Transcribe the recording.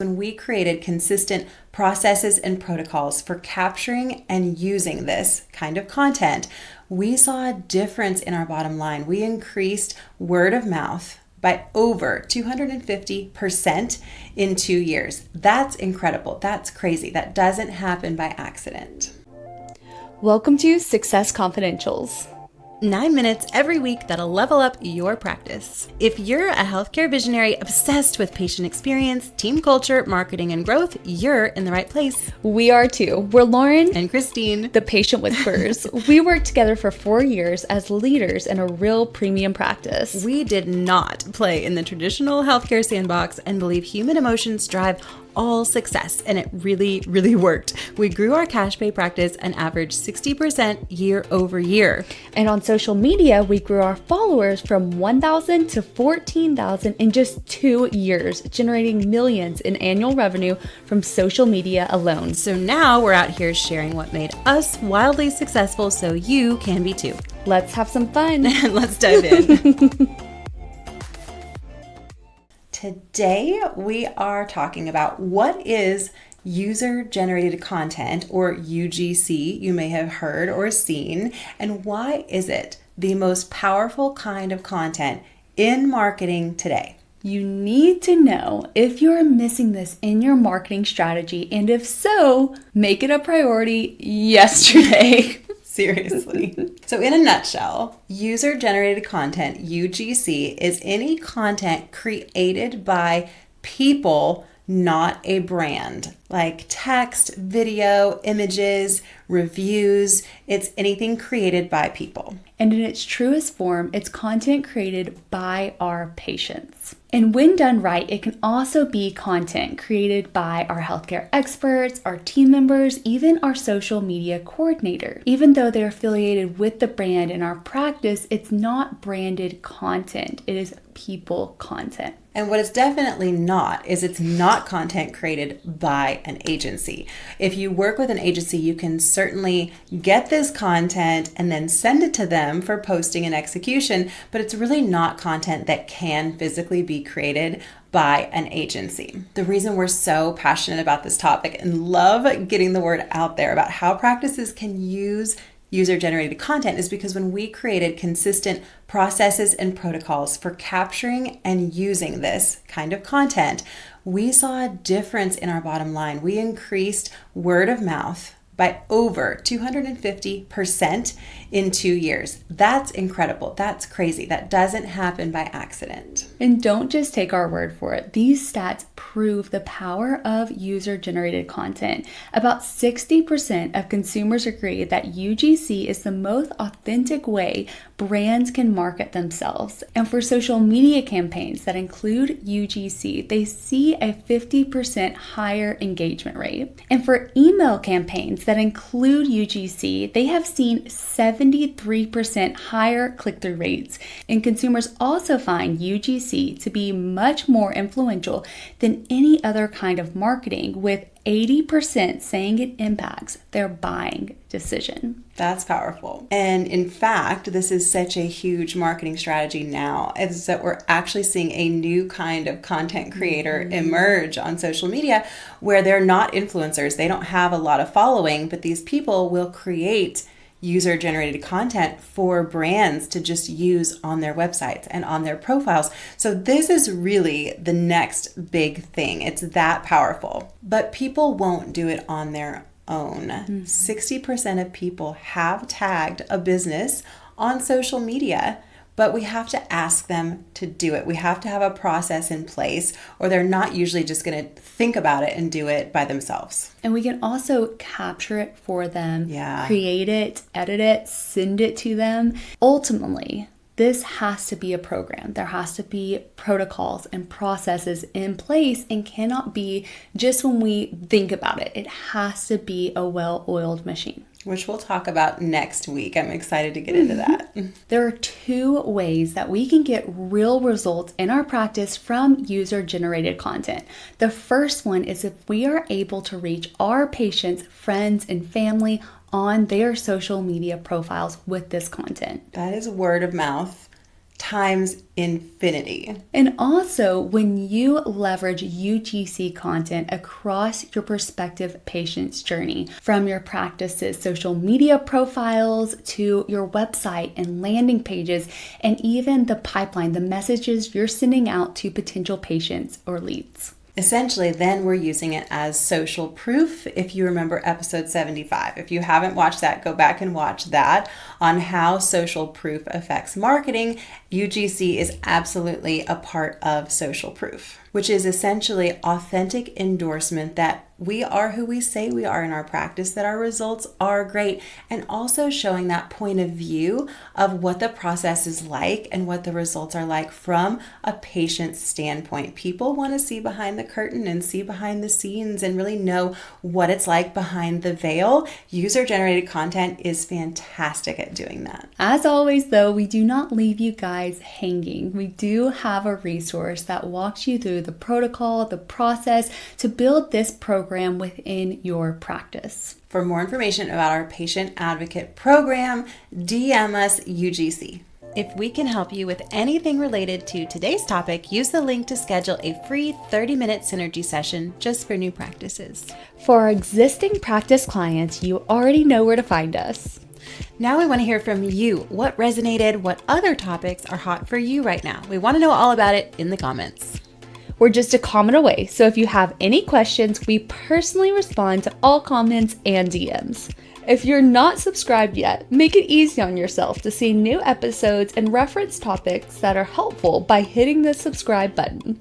When we created consistent processes and protocols for capturing and using this kind of content, we saw a difference in our bottom line. We increased word of mouth by over 250% in 2 years. That's incredible. That's crazy. That doesn't happen by accident. Welcome to Success Confidentials. 9 minutes every week that'll level up your practice. If you're a healthcare visionary obsessed with patient experience, team culture, marketing, and growth, you're in the right place. We are too. We're Lauren and Christine, the patient whisperers. We worked together for 4 years as leaders in a real premium practice. We did not play in the traditional healthcare sandbox and believe human emotions drive all success, and it really, really worked. We grew our cash pay practice an average 60% year over year. And on social media, we grew our followers from 1,000 to 14,000 in just 2 years, generating millions in annual revenue from social media alone. So now we're out here sharing what made us wildly successful so you can be too. Let's have some fun. Let's dive in. Today, we are talking about what is user-generated content, or UGC, you may have heard or seen, and why is it the most powerful kind of content in marketing today? You need to know if you're missing this in your marketing strategy, and if so, make it a priority yesterday. Seriously. So in a nutshell, user-generated content, UGC, is any content created by people, not a brand. Like text, video, images, reviews. It's anything created by people. And in its truest form, it's content created by our patients. And when done right, it can also be content created by our healthcare experts, our team members, even our social media coordinator. Even though they're affiliated with the brand in our practice, it's not branded content. It is people content. And what it's definitely not is it's not content created by an agency. If you work with an agency, you can certainly get this content and then send it to them for posting and execution, but it's really not content that can physically be created by an agency. The reason we're so passionate about this topic and love getting the word out there about how practices can use user-generated content is because when we created consistent processes and protocols for capturing and using this kind of content, we saw a difference in our bottom line. We increased word of mouth by over 250% in 2 years. That's incredible. That's crazy. That doesn't happen by accident. And don't just take our word for it. These stats prove the power of user-generated content. About 60% of consumers agree that UGC is the most authentic way brands can market themselves. And for social media campaigns that include UGC, they see a 50% higher engagement rate. And for email campaigns that include UGC, they have seen 73% higher click-through rates. And consumers also find UGC to be much more influential than any other kind of marketing, with 80% saying it impacts their buying decision. That's powerful. And in fact, this is such a huge marketing strategy now, is that we're actually seeing a new kind of content creator emerge on social media where they're not influencers. They don't have a lot of following, but these people will create user-generated content for brands to just use on their websites and on their profiles. So this is really the next big thing. It's that powerful. But people won't do it on their own. 60% of people have tagged a business on social media, but we have to ask them to do it. We have to have a process in place, or they're not usually just going to think about it and do it by themselves. And we can also capture it for them, Yeah. create it, edit it, send it to them. Ultimately, this has to be a program. There has to be protocols and processes in place, and cannot be just when we think about it. It has to be a well-oiled machine. Which we'll talk about next week. I'm excited to get into that. There are 2 ways that we can get real results in our practice from user-generated content. The first one is if we are able to reach our patients, friends, and family on their social media profiles with this content. That is word of mouth times infinity. And also, when you leverage UGC content across your prospective patient's journey, from your practice's social media profiles to your website and landing pages, and even the pipeline, the messages you're sending out to potential patients or leads. Essentially, then we're using it as social proof. If you remember episode 75, if you haven't watched that, go back and watch that on how social proof affects marketing. UGC is absolutely a part of social proof, which is essentially authentic endorsement that we are who we say we are in our practice, that our results are great, and also showing that point of view of what the process is like and what the results are like from a patient's standpoint. People want to see behind the curtain and see behind the scenes and really know what it's like behind the veil. User-generated content is fantastic at doing that. As always, though, we do not leave you guys hanging. We do have a resource that walks you through the protocol, the process to build this program within your practice. For more information about our patient advocate program, DM us UGC. If we can help you with anything related to today's topic, use the link to schedule a free 30-minute synergy session just for new practices. For our existing practice clients, you already know where to find us. Now we want to hear from you. What resonated? What other topics are hot for you right now? We want to know all about it in the comments. We're just a comment away, so if you have any questions, we personally respond to all comments and DMs. If you're not subscribed yet, make it easy on yourself to see new episodes and reference topics that are helpful by hitting the subscribe button.